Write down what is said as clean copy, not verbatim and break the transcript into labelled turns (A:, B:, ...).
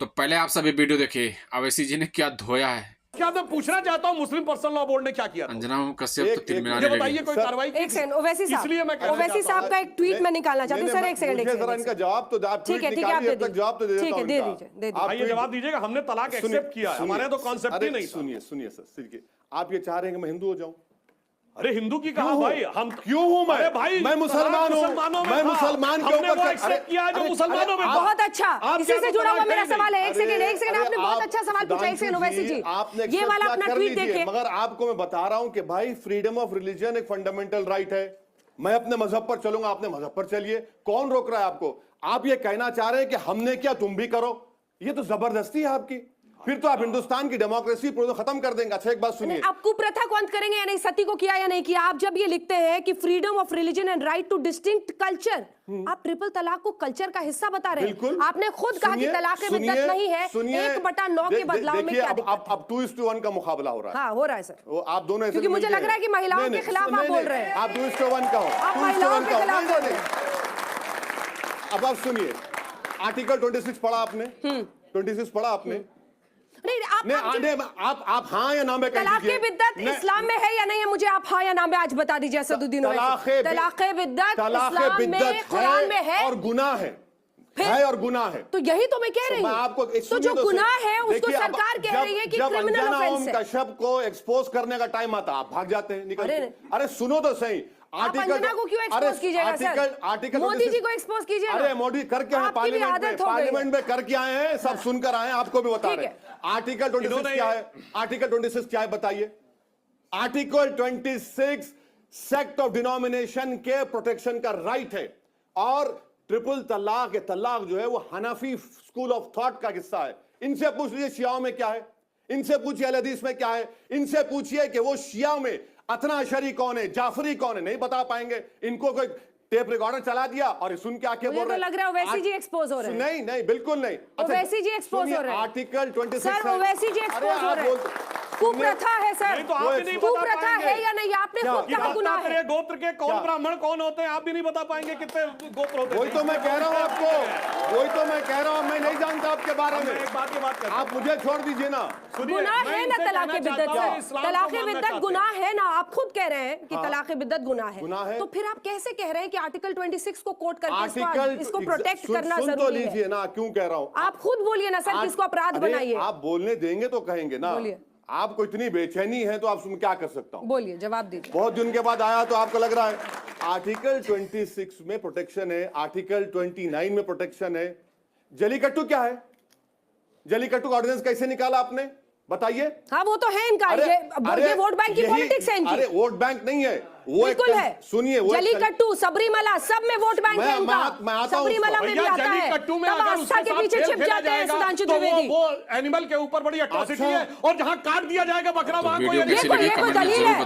A: तो पहले आप सभी वीडियो देखिए अवैसी जी ने क्या धोया है।
B: क्या मैं पूछना चाहता हूँ मुस्लिम पर्सनल लॉ बोर्ड ने क्या किया था?
A: अंजना कश्यप तो तीन
B: ये
A: मीनारे
B: बताइए
A: लगी।
B: कोई कार्रवाई की
C: एक सेकंड ओवैसी साहब,
B: इसलिए मैं कहना
C: ओवैसी
B: चाहता
C: साहब का एक ट्वीट मैं निकालना चाहती हूँ सर। एक सेकंड
D: इनका जवाब तो आप
C: ठीक है
D: ट्वीट
C: आप
D: निकालिए,
C: दे
D: अब तक जवाब तो दे देता
C: ठीक है
D: हूं
C: दे
D: इनका।
C: दीजिए दे
D: आप
C: दीजिए।
B: भाई ये जवाब दीजिएगा, हमने तलाक एक्सेप्ट किया है, हमारे यहाँ तो कॉन्सेप्ट ही नहीं था।
D: सुनिए सर, सुनिए। आप ये चाह रहे हैं कि मैं हिंदू हो जाऊं?
B: अरे हिंदू की कहा भाई, हम
D: क्यों हूं मैं?
B: अरे भाई
D: मैं मुसलमान हूं, मैं मुसलमान के
B: हमने वो
D: ऊपर
B: एक्सेप्ट किया जो मुसलमानों में
C: बहुत अच्छा,
B: आप
C: इसी
B: क्या
C: से जुड़ा हुआ
B: तलाक
C: मेरा
B: नहीं?
C: सवाल है। एक सेकंड
D: अरे
C: आपने बहुत
D: आप
C: अच्छा सवाल पूछा। एक सेकंड ओवैसी जी,
D: आपने
C: ये वाला
D: accept
C: अपना
D: कर
C: ट्वीट
D: लीजिए,
C: देखिए।
D: मगर आपको मैं बता रहा हूं कि भाई फ्रीडम ऑफ रिलीजन एक फंडामेंटल राइट है। मैं अपने मजहब पर चलूंगा, अपने मजहब पर चलिए, कौन रोक रहा है आपको? आप ये कहना चाह रहे हैं कि हमने क्या तुम भी करो, ये तो जबरदस्ती है आपकी। फिर तो आप हिंदुस्तान की डेमोक्रेसी खत्म कर देंगे। अच्छा एक बात सुनिए,
C: आप कुप्रथा को अंत करेंगे या नहीं? सती को किया या नहीं किया? आप जब ये लिखते हैं कि freedom of religion and right two distinct culture, आप ट्रिपल तलाक को कल्चर का हिस्सा बता रहे हैं। आपने खुद कहा कि तलाक बिद्दत नहीं है। 1/9 के बदलाव में क्या दिक्कत?
D: अब 2:1 का मुकाबला हो रहा है।
C: हाँ हो रहा है सर,
D: वो आप दोनों
C: क्योंकि मुझे लग रहा है कि महिलाओं के खिलाफ आप बोल रहे हैं।
D: आप 2:1 का हो,
C: आप महिलाओं के खिलाफ बोल रहे हैं।
D: अब आप सुनिए, आर्टिकल 26 पढ़ा आपने? 26 पढ़ा आपने?
C: नहीं
D: आप हाँ या ना में कह
C: तलाक
D: दीजिए।
C: बिद्दत इस्लाम में है या नहीं है? मुझे आप हाँ या ना में आज बता दीजिए। असदुद्दीन ओवैसी, तलाक बिद्दत इस्लाम में, कुरान में है
D: और गुनाह है और गुनाह है।
C: तो यही तो मैं कह रही हूँ।
D: आपको
C: तो जो गुनाह है उसको सरकार कह रही है कि क्रिमिनल ऑफेंस है।
D: कश्यप को एक्सपोज करने का टाइम आता, आप भाग जाते हैं, निकल के। अरे सुनो तो सही,
C: आप अंजना को क्यों एक्सपोज कीजिएगा सर?
D: आर्टिकल
C: मोदी जी को एक्सपोज कीजिए।
D: अरे मोदी करके आए पार्लियामेंट में करके आए हैं, सब सुनकर आए हैं, आपको भी बता रहे हैं। आर्टिकल 26 क्या है? आर्टिकल 26 क्या है बताइए? आर्टिकल 26 सेक्ट ऑफ डिनोमिनेशन के प्रोटेक्शन का राइट है। और ट्रिपल तलाक, तलाक जो है वो हनफी स्कूल ऑफ थॉट का हिस्सा है। इनसे पूछ लीजिए शियाओं में क्या है, इनसे पूछिए अहले हदीस में क्या है, इनसे पूछिए कि वो शिया में अतना अशरी कौन है, जाफरी कौन है, नहीं बता पाएंगे। इनको कोई टेप रिकॉर्डर चला दिया और सुन के आके बोल रहे हैं।
C: लग रहा है ओवैसी जी एक्सपोज हो रहे हैं।
D: नहीं बिल्कुल नहीं।
C: ओवैसी जी एक्सपोज हो रहे हैं।
D: आर्टिकल 26
C: सर ओवैसी जी एक्सपोज हो रहे हैं। कुप्रथा है सर, कुप्रथा है या नहीं? आपने खुद कहा गुनाह है।
B: गोत्र के कौन ब्राह्मण कौन होते हैं, आप भी नहीं बता पाएंगे कितने गोत्र होते हैं।
D: वही तो मैं कह रहा हूँ आपको, वही तो मैं कह रहा हूँ। मैं नहीं जानता आपके बारे में।
B: एक बात की बात कर,
D: आप मुझे छोड़ दीजिए ना।
C: गुनाह है ना तलाक बिद्दत? तलाक बिद्दत गुनाह है ना? आप खुद कह रहे हैं कि तलाक बिद्दत गुनाह है, तो फिर आप कैसे कह रहे हैं कि आर्टिकल 26 को कोट करके इसको प्रोटेक्ट करना
D: सुन तो
C: जरूरी है?
D: लीजिए ना, क्यों कह रहा हूँ।
C: आप खुद बोलिए ना सर, किसको अपराध बनाइए।
D: आप बोलने देंगे तो कहेंगे ना। आपको इतनी बेचैनी है तो आप क्या कर सकता हूँ?
C: बोलिए, जवाब दीजिए।
D: बहुत दिन के बाद आया तो आपको लग रहा है। आर्टिकल 26 में प्रोटेक्शन है, आर्टिकल 29 में प्रोटेक्शन है। जलीकट्टू क्या है? जलीकट्टू का ऑर्डिनेंस कैसे निकाला आपने, बताइए?
C: हाँ वो तो है इनका। ये वोट बैंक की पॉलिटिक्स है इनकी।
D: अरे वोट बैंक नहीं है वो,
C: बिल्कुल है।
D: सुनिए,
C: जलीकट्टू, सबरीमला, सब में वोट बैंक है इनका। सबरीमला में भी आता है,
B: जलीकट्टू में
C: तब
B: अगर
C: आस्था के पीछे छिप जाते हैं सुधांशु
B: तो
C: द्विवेदी।
B: वो एनिमल के ऊपर बड़ी अट्रॉसिटी है, और जहां काट दिया जाएगा बकरा वहां कोई
C: ये कोई दलील है?